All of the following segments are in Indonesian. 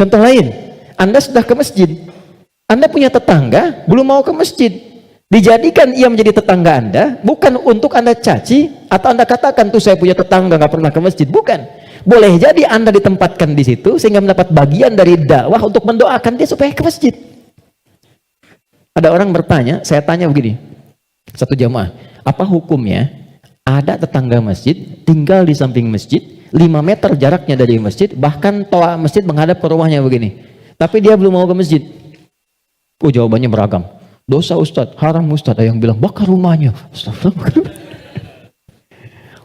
Contoh lain, Anda sudah ke masjid, Anda punya tetangga belum mau ke masjid, dijadikan ia menjadi tetangga Anda bukan untuk Anda caci atau Anda katakan tuh saya punya tetangga nggak pernah ke masjid, bukan. Boleh jadi Anda ditempatkan di situ sehingga mendapat bagian dari dakwah untuk mendoakan dia supaya ke masjid. Ada orang bertanya, saya tanya begini, satu jamaah, apa hukumnya ada tetangga masjid tinggal di samping masjid 5 meter jaraknya dari masjid, bahkan toa masjid menghadap ke rumahnya begini, tapi dia belum mau ke masjid. Oh, jawabannya beragam. Dosa Ustadz, haram Ustadz. Ada yang bilang bakar rumahnya.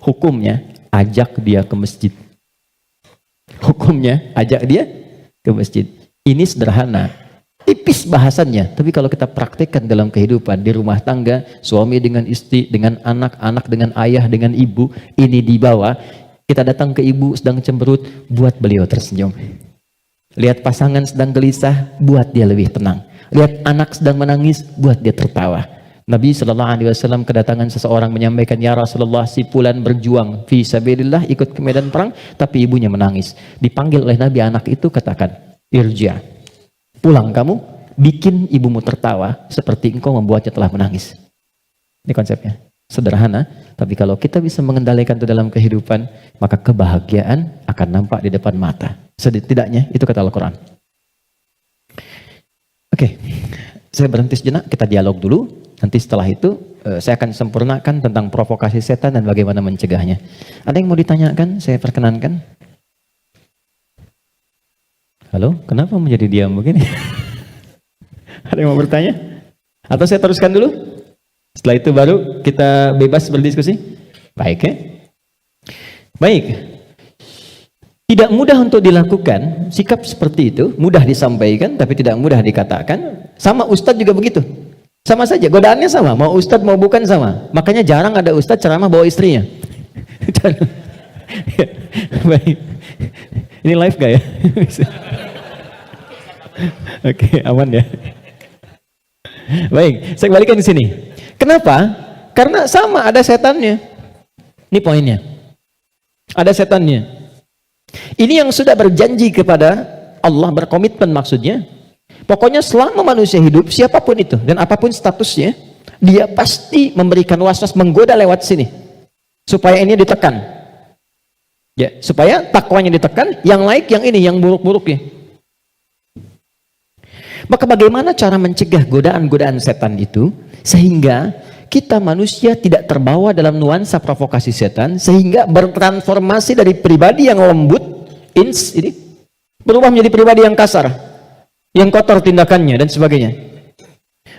Hukumnya ajak dia ke masjid. Hukumnya ajak dia ke masjid. Ini sederhana, tipis bahasannya, tapi kalau kita praktekkan dalam kehidupan di rumah tangga, suami dengan istri, dengan anak, anak dengan ayah, dengan ibu, ini dibawa. Kita datang ke ibu sedang cemberut, buat beliau tersenyum. Lihat pasangan sedang gelisah, buat dia lebih tenang. Lihat anak sedang menangis, buat dia tertawa. Nabi SAW kedatangan seseorang menyampaikan, ya Rasulullah, si fulan berjuang fi sabilillah, ikut ke medan perang, tapi ibunya menangis. Dipanggil oleh Nabi anak itu, katakan, irja, pulang kamu, bikin ibumu tertawa seperti engkau membuatnya telah menangis. Ini konsepnya. Sederhana, tapi kalau kita bisa mengendalikan itu dalam kehidupan, maka kebahagiaan akan nampak di depan mata. Setidaknya itu kata Al-Quran. Oke, saya berhenti sejenak, kita dialog dulu. Nanti setelah itu saya akan sempurnakan tentang provokasi setan dan bagaimana mencegahnya. Ada yang mau ditanyakan? Saya perkenankan. Halo, kenapa menjadi diam begini? Ada yang mau bertanya? Atau saya teruskan dulu? Setelah itu baru kita bebas berdiskusi? Baik ya? Baik. Tidak mudah untuk dilakukan, sikap seperti itu, mudah disampaikan tapi tidak mudah dikatakan. Sama Ustadz juga begitu. Sama saja, godaannya sama, mau Ustadz mau bukan sama. Makanya jarang ada Ustadz ceramah bawa istrinya. Baik. Ini live gak ya? Oke, aman ya. Baik, saya kembalikan ke sini. Kenapa? Karena sama, ada setannya. Ini poinnya. Ada setannya. Ini yang sudah berjanji kepada Allah, berkomitmen maksudnya. Pokoknya selama manusia hidup, siapapun itu, dan apapun statusnya, dia pasti memberikan waswas, menggoda lewat sini. Supaya ini ditekan. Ya, supaya takwanya ditekan, yang lain yang ini, yang buruk-buruknya. Maka bagaimana cara mencegah godaan-godaan setan itu, sehingga kita manusia tidak terbawa dalam nuansa provokasi setan, sehingga bertransformasi dari pribadi yang lembut, ini berubah menjadi pribadi yang kasar, yang kotor tindakannya dan sebagainya.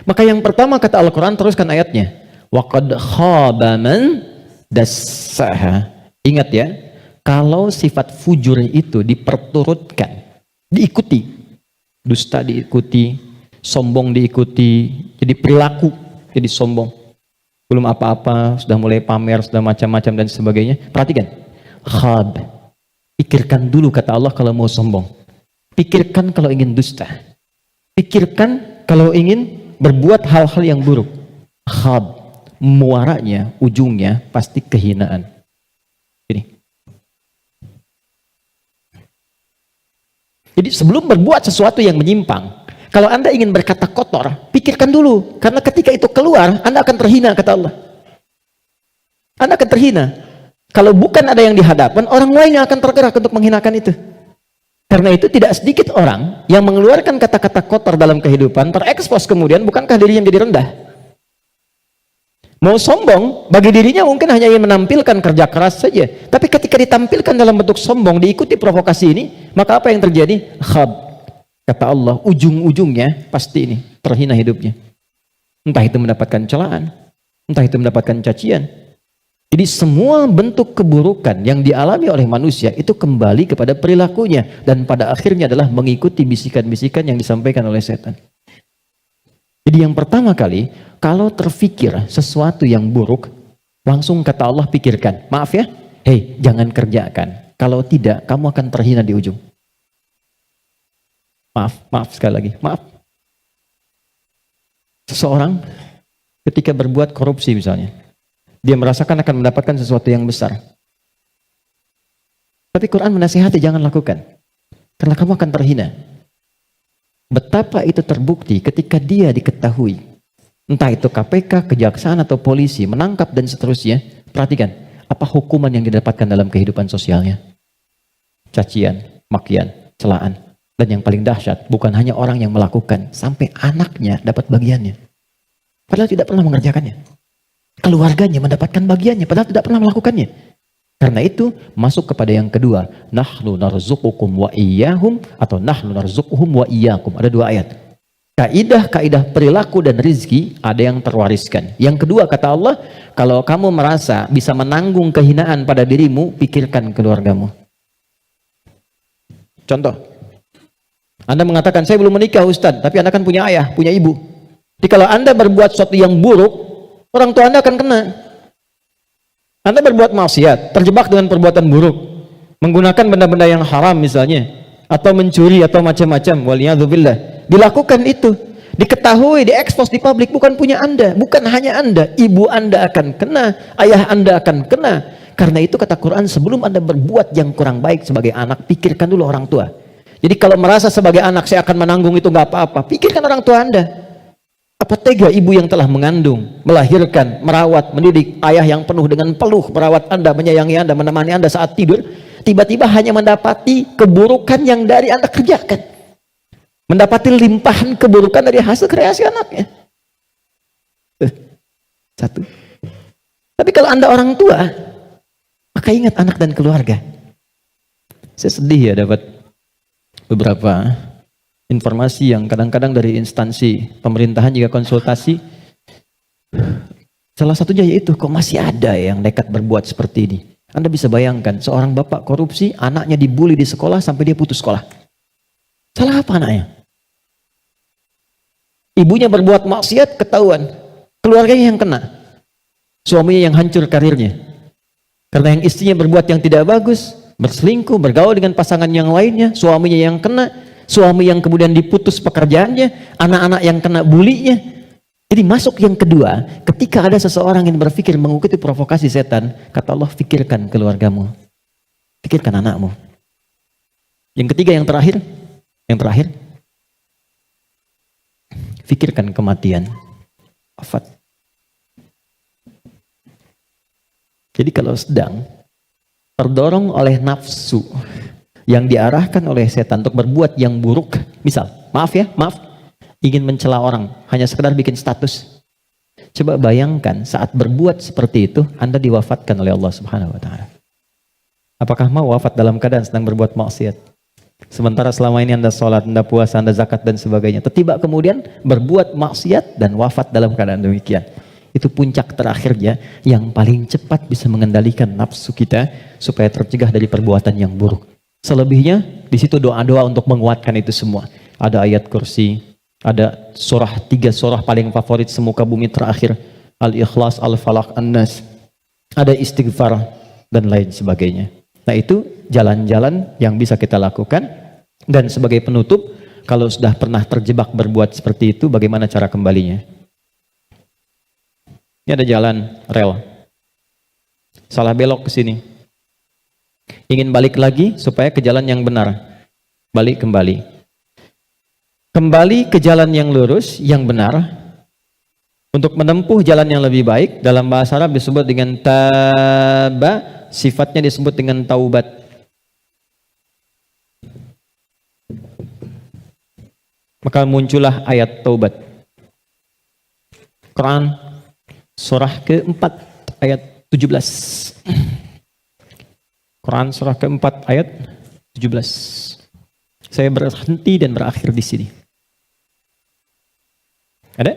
Maka yang pertama kata Al-Quran, teruskan ayatnya, waqad khaba man dassaha. Ingat ya, kalau sifat fujur itu diperturutkan, diikuti, dusta diikuti, sombong diikuti, jadi perilaku, jadi sombong, belum apa-apa sudah mulai pamer, sudah macam-macam dan sebagainya. Perhatikan, khab, pikirkan dulu kata Allah kalau mau sombong, pikirkan kalau ingin dusta, pikirkan kalau ingin berbuat hal-hal yang buruk. Khab, muaranya, ujungnya pasti kehinaan. Ini. Jadi sebelum berbuat sesuatu yang menyimpang, kalau Anda ingin berkata kotor, pikirkan dulu. Karena ketika itu keluar, Anda akan terhina, kata Allah. Anda akan terhina. Kalau bukan ada yang di hadapan, orang lain yang akan tergerak untuk menghinakan itu. Karena itu tidak sedikit orang yang mengeluarkan kata-kata kotor dalam kehidupan, terekspos kemudian, bukankah dirinya menjadi rendah? Mau sombong, bagi dirinya mungkin hanya ingin menampilkan kerja keras saja. Tapi ketika ditampilkan dalam bentuk sombong, diikuti provokasi ini, maka apa yang terjadi? Khab, kata Allah, ujung-ujungnya pasti ini, terhina hidupnya. Entah itu mendapatkan celaan, entah itu mendapatkan cacian. Jadi semua bentuk keburukan yang dialami oleh manusia itu kembali kepada perilakunya. Dan pada akhirnya adalah mengikuti bisikan-bisikan yang disampaikan oleh setan. Jadi yang pertama kali, kalau terfikir sesuatu yang buruk, langsung kata Allah pikirkan, maaf ya, hei jangan kerjakan. Kalau tidak, kamu akan terhina di ujung. Maaf sekali lagi, maaf. Seseorang ketika berbuat korupsi misalnya, dia merasakan akan mendapatkan sesuatu yang besar. Tapi Quran menasihati jangan lakukan. Karena kamu akan terhina. Betapa itu terbukti ketika dia diketahui, entah itu KPK, kejaksaan atau polisi menangkap dan seterusnya. Perhatikan, apa hukuman yang didapatkan dalam kehidupan sosialnya? Cacian, makian, celaan. Dan yang paling dahsyat, bukan hanya orang yang melakukan, sampai anaknya dapat bagiannya. Padahal tidak pernah mengerjakannya. Keluarganya mendapatkan bagiannya, padahal tidak pernah melakukannya. Karena itu masuk kepada yang kedua, nahnu narzuqukum wa iyyahum atau nahnu narzuquhum wa iyyakum. Ada dua ayat. Kaidah-kaidah perilaku dan rizki ada yang terwariskan. Yang kedua kata Allah, kalau kamu merasa bisa menanggung kehinaan pada dirimu, pikirkan keluargamu. Contoh, Anda mengatakan saya belum menikah Ustadz, tapi Anda kan punya ayah, punya ibu. Jadi kalau Anda berbuat sesuatu yang buruk, orang tua Anda akan kena. Anda berbuat maksiat, terjebak dengan perbuatan buruk, menggunakan benda-benda yang haram misalnya, atau mencuri atau macam-macam, waliyadzubillah. Dilakukan itu, diketahui, diekspos di publik, bukan punya Anda, bukan hanya Anda, ibu Anda akan kena, ayah Anda akan kena. Karena itu kata Quran, sebelum Anda berbuat yang kurang baik sebagai anak, pikirkan dulu orang tua. Jadi kalau merasa sebagai anak saya akan menanggung itu nggak apa-apa, pikirkan orang tua Anda. Apa tega ibu yang telah mengandung, melahirkan, merawat, mendidik, ayah yang penuh dengan peluh, merawat Anda, menyayangi Anda, menemani Anda saat tidur, tiba-tiba hanya mendapati keburukan yang dari Anda kerjakan. Mendapati limpahan keburukan dari hasil kreasi anaknya. Satu. Tapi kalau Anda orang tua, maka ingat anak dan keluarga. Saya sedih ya dapat beberapa informasi yang kadang-kadang dari instansi pemerintahan juga konsultasi. Salah satunya yaitu kok masih ada yang nekat berbuat seperti ini. Anda bisa bayangkan seorang bapak korupsi, anaknya dibully di sekolah sampai dia putus sekolah. Salah apa anaknya? Ibunya berbuat maksiat, ketahuan. Keluarganya yang kena. Suaminya yang hancur karirnya. Karena yang istrinya berbuat yang tidak bagus, berselingkuh, bergaul dengan pasangan yang lainnya, suaminya yang kena. Suami yang kemudian diputus pekerjaannya, anak-anak yang kena bulinya. Jadi masuk yang kedua, ketika ada seseorang yang berpikir mengikuti provokasi setan, kata Allah, pikirkan keluargamu, pikirkan anakmu. Yang ketiga, yang terakhir, pikirkan kematian, wafat. Jadi kalau sedang terdorong oleh nafsu yang diarahkan oleh setan untuk berbuat yang buruk, misal, maaf, ingin mencela orang, hanya sekedar bikin status. Coba bayangkan saat berbuat seperti itu, Anda diwafatkan oleh Allah Subhanahu wa Ta'ala. Apakah mau wafat dalam keadaan sedang berbuat maksiat? Sementara selama ini Anda sholat, Anda puasa, Anda zakat dan sebagainya. Tiba kemudian berbuat maksiat dan wafat dalam keadaan demikian. Itu puncak terakhirnya yang paling cepat bisa mengendalikan nafsu kita supaya tercegah dari perbuatan yang buruk. Selebihnya di situ doa-doa untuk menguatkan itu semua. Ada ayat kursi, ada tiga surah paling favorit semuka bumi terakhir, Al-Ikhlas, Al-Falaq, An-Nas. Ada istighfar dan lain sebagainya. Nah itu jalan-jalan yang bisa kita lakukan. Dan sebagai penutup, kalau sudah pernah terjebak berbuat seperti itu, bagaimana cara kembalinya? Ini ada jalan rel, salah belok ke sini. Ingin balik lagi supaya ke jalan yang benar, balik kembali. Kembali ke jalan yang lurus, yang benar, untuk menempuh jalan yang lebih baik. Dalam bahasa Arab disebut dengan taba, sifatnya disebut dengan taubat. Maka muncullah ayat taubat. Quran surah ke-4 ayat 17. Quran surah ke-4 ayat 17. Saya berhenti dan berakhir di sini. Ada?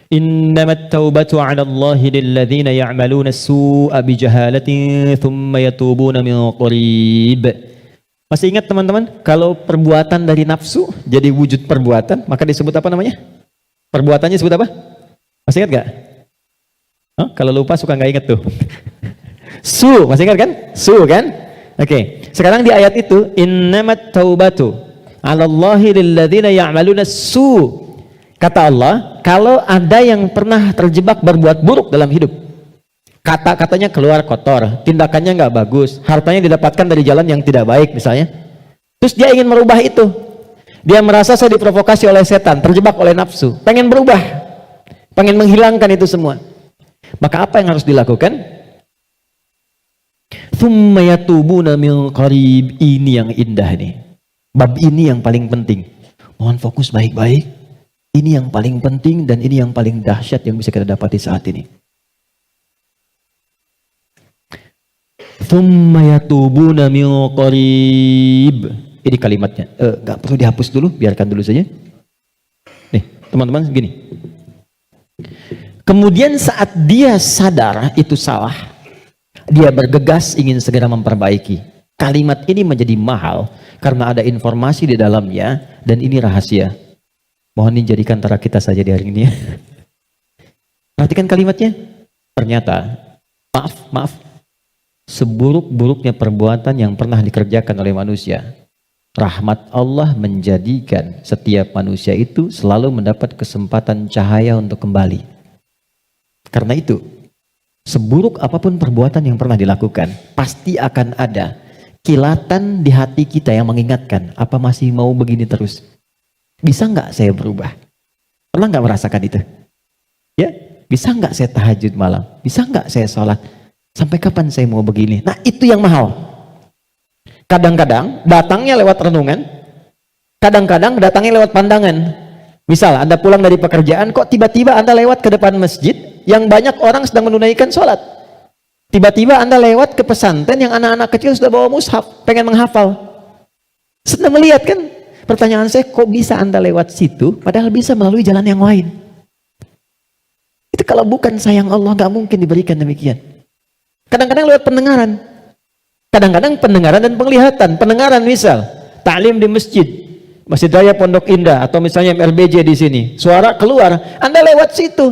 Innamat taubatu 'ala Allahi lilladzina ya'maluna as-su'a bijahalatin thumma yatubuna min qarib. Masih ingat teman-teman? Kalau perbuatan dari nafsu jadi wujud perbuatan, maka disebut apa namanya? Perbuatannya disebut apa? Masih ingat gak? Kalau lupa suka nggak ingat tuh. Masih ingat kan? Kan? Oke. Sekarang di ayat itu, innamat taubatu 'alallahi lilladzina ya'maluna su. Kata Allah, kalau ada yang pernah terjebak berbuat buruk dalam hidup, kata-katanya keluar kotor, tindakannya nggak bagus, hartanya didapatkan dari jalan yang tidak baik misalnya, Terus dia ingin merubah itu. Dia merasa saya diprovokasi oleh setan, terjebak oleh nafsu, pengen berubah, pengen menghilangkan itu semua. Maka apa yang harus dilakukan? Tsumma yatubuna min qarib. Ini yang indah nih. Bab ini yang paling penting. Mohon fokus baik-baik. Ini yang paling penting dan ini yang paling dahsyat yang bisa kita dapati saat ini. Tsumma yatubuna min qarib. Ini kalimatnya. Gak perlu dihapus dulu, biarkan dulu saja. Nih, teman-teman gini. Kemudian saat dia sadar itu salah, dia bergegas ingin segera memperbaiki. Kalimat ini menjadi mahal karena ada informasi di dalamnya dan ini rahasia. Mohon dijadikan antara kita saja di hari ini ya. Perhatikan kalimatnya. Ternyata, maaf, seburuk-buruknya perbuatan yang pernah dikerjakan oleh manusia, rahmat Allah menjadikan setiap manusia itu selalu mendapat kesempatan cahaya untuk kembali. Karena itu, seburuk apapun perbuatan yang pernah dilakukan, pasti akan ada kilatan di hati kita yang mengingatkan, apa masih mau begini terus? Bisa nggak saya berubah? Pernah nggak merasakan itu? Ya, bisa nggak saya tahajud malam? Bisa nggak saya sholat? Sampai kapan saya mau begini? Nah, itu yang mahal. Kadang-kadang datangnya lewat renungan, kadang-kadang datangnya lewat pandangan. Misal Anda pulang dari pekerjaan, kok tiba-tiba Anda lewat ke depan masjid yang banyak orang sedang menunaikan sholat. Tiba-tiba Anda lewat ke pesantren yang anak-anak kecil sudah bawa mushaf, pengen menghafal. Sedang melihat kan? Pertanyaan saya, kok bisa Anda lewat situ padahal bisa melalui jalan yang lain? Itu kalau bukan sayang Allah, gak mungkin diberikan demikian. Kadang-kadang lewat pendengaran. Kadang-kadang pendengaran dan penglihatan. Pendengaran misal, ta'lim di Masjid Raya Pondok Indah atau misalnya MRBJ di sini. Suara keluar, Anda lewat situ.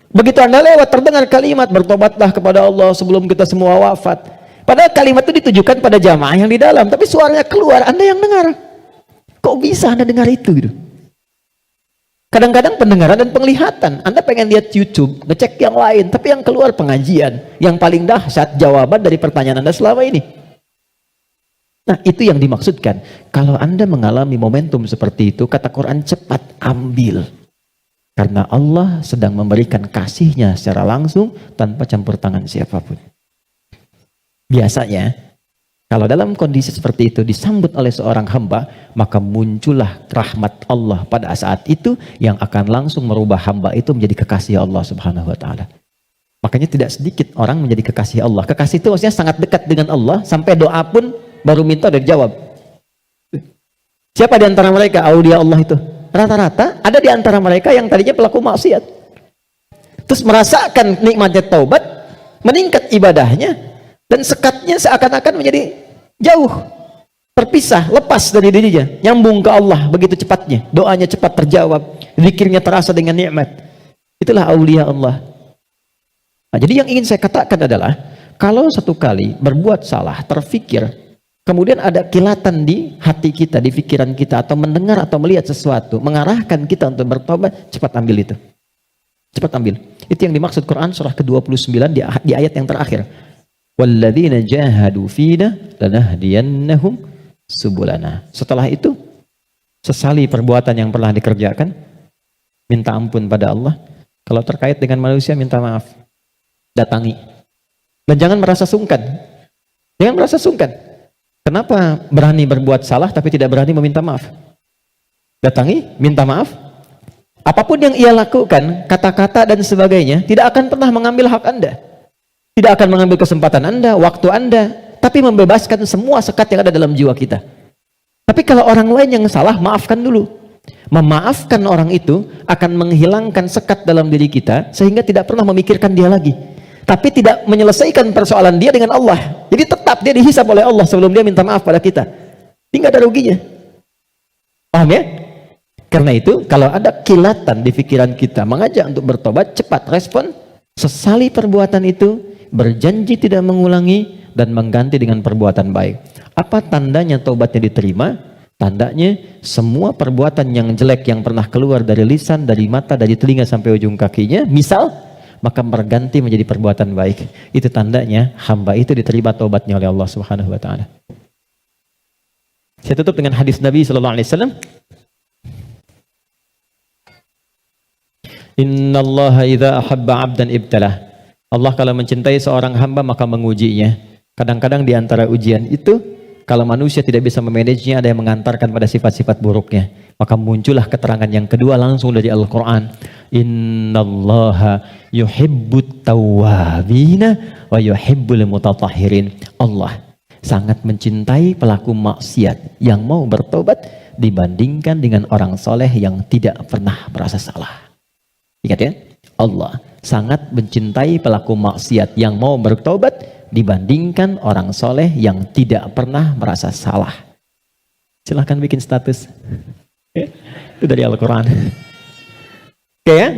Begitu Anda lewat, terdengar kalimat, bertobatlah kepada Allah sebelum kita semua wafat. Padahal kalimat itu ditujukan pada jamaah yang di dalam, tapi suaranya keluar, Anda yang dengar. Kok bisa Anda dengar itu gitu? Kadang-kadang pendengaran dan penglihatan. Anda pengen lihat YouTube, ngecek yang lain, tapi yang keluar pengajian. Yang paling dahsyat jawaban dari pertanyaan Anda selama ini. Nah, itu yang dimaksudkan. Kalau Anda mengalami momentum seperti itu, kata Quran, cepat ambil. Karena Allah sedang memberikan kasih-Nya secara langsung tanpa campur tangan siapapun. Biasanya, kalau dalam kondisi seperti itu disambut oleh seorang hamba, maka muncullah rahmat Allah pada saat itu yang akan langsung merubah hamba itu menjadi kekasih Allah Subhanahu wa taala. Makanya tidak sedikit orang menjadi kekasih Allah. Kekasih itu maksudnya sangat dekat dengan Allah sampai doa pun baru minta udah dijawab. Siapa di antara mereka aulia Allah itu? Rata-rata ada di antara mereka yang tadinya pelaku maksiat. Terus merasakan nikmatnya taubat, meningkat ibadahnya, dan sekatnya seakan-akan menjadi jauh, terpisah, lepas dari dirinya, nyambung ke Allah begitu cepatnya, doanya cepat terjawab, zikirnya terasa dengan nikmat. Itulah aulia Allah. Nah, jadi yang ingin saya katakan adalah, kalau satu kali berbuat salah, terfikir, kemudian ada kilatan di hati kita, di pikiran kita, atau mendengar atau melihat sesuatu, mengarahkan kita untuk bertobat, cepat ambil itu. Cepat ambil. Itu yang dimaksud Quran surah ke-29 di ayat yang terakhir. Walladzina jahadu fina lanahdiyannahum subulana. Setelah itu, sesali perbuatan yang pernah dikerjakan, minta ampun pada Allah. Kalau terkait dengan manusia, minta maaf. Datangi. Dan jangan merasa sungkan. Jangan merasa sungkan. Kenapa berani berbuat salah tapi tidak berani meminta maaf? Datangi, minta maaf. Apapun yang ia lakukan, kata-kata dan sebagainya, tidak akan pernah mengambil hak Anda. Tidak akan mengambil kesempatan Anda, waktu Anda, tapi membebaskan semua sekat yang ada dalam jiwa kita. Tapi kalau orang lain yang salah, maafkan dulu. Memaafkan orang itu akan menghilangkan sekat dalam diri kita, sehingga tidak pernah memikirkan dia lagi. Tapi tidak menyelesaikan persoalan dia dengan Allah. Jadi tetap dia dihisab oleh Allah sebelum dia minta maaf pada kita. Tidak ada ruginya. Paham ya? Karena itu, kalau ada kilatan di pikiran kita, mengajak untuk bertobat, cepat respon, sesali perbuatan itu, berjanji tidak mengulangi dan mengganti dengan perbuatan baik. Apa tandanya taubatnya diterima? Tandanya semua perbuatan yang jelek yang pernah keluar dari lisan, dari mata, dari telinga sampai ujung kakinya, misal, maka berganti menjadi perbuatan baik. Itu tandanya hamba itu diterima taubatnya oleh Allah Subhanahu wa taala. Saya tutup dengan hadis Nabi sallallahu alaihi wasallam. Innallaha idza ahabba 'abdan ibtalah. Allah kalau mencintai seorang hamba maka mengujinya. Kadang-kadang di antara ujian itu, kalau manusia tidak bisa memanagenya, ada yang mengantarkan pada sifat-sifat buruknya. Maka muncullah keterangan yang kedua langsung dari Al-Quran. Innallaha yuhibbut tawwabina wa yuhibbul mutatahhirin. Allah sangat mencintai pelaku maksiat yang mau bertobat dibandingkan dengan orang soleh yang tidak pernah merasa salah. Ingat ya, Allah sangat mencintai pelaku maksiat yang mau bertobat dibandingkan orang soleh yang tidak pernah merasa salah. Silahkan bikin status. Itu dari Al-Quran. Oke ya?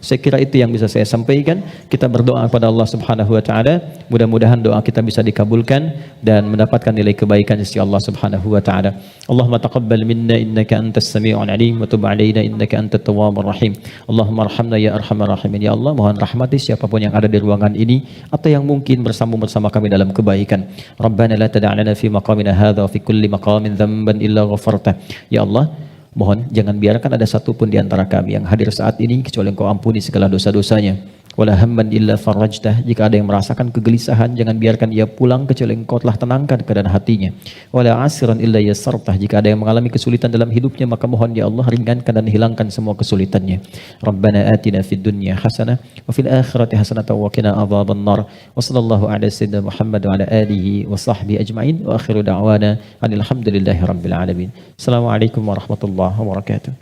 Saya kira itu yang bisa saya sampaikan. Kita berdoa kepada Allah Subhanahu wa taala, mudah-mudahan doa kita bisa dikabulkan dan mendapatkan nilai kebaikan di sisi Allah Subhanahu wa taala. Allahumma taqabbal minna innaka antas sami'ul alim wa tub 'alaina innaka antat tawwabur rahim. Allahumma arhamna ya arhamar rahimin. Ya Allah, mohon rahmati siapapun yang ada di ruangan ini atau yang mungkin bersambung bersama kami dalam kebaikan. Rabbana la tada' lana fi maqamina hadza wa fi kulli maqamin dhanban illa ghafarta. Ya Allah, mohon jangan biarkan ada satupun di antara kami yang hadir saat ini kecuali Engkau ampuni segala dosa-dosanya. Wala hamman illa farajtah. Jika ada yang merasakan kegelisahan, jangan biarkan ia pulang kecuali Engkau telah tenangkan keadaan hatinya. Wala asiran illa yassartah. Jika ada yang mengalami kesulitan dalam hidupnya, maka mohon ya Allah ringankan dan hilangkan semua kesulitannya. Rabbana atina fid dunya hasanah wa fil akhirati hasanah wa qina adzabannar. Wa sallallahu ala sayyidina Muhammad wa ala alihi wa sahbihi ajma'in. Wa akhiru da'wana alhamdulillahi rabbil alamin. Assalamualaikum warahmatullahi wabarakatuh.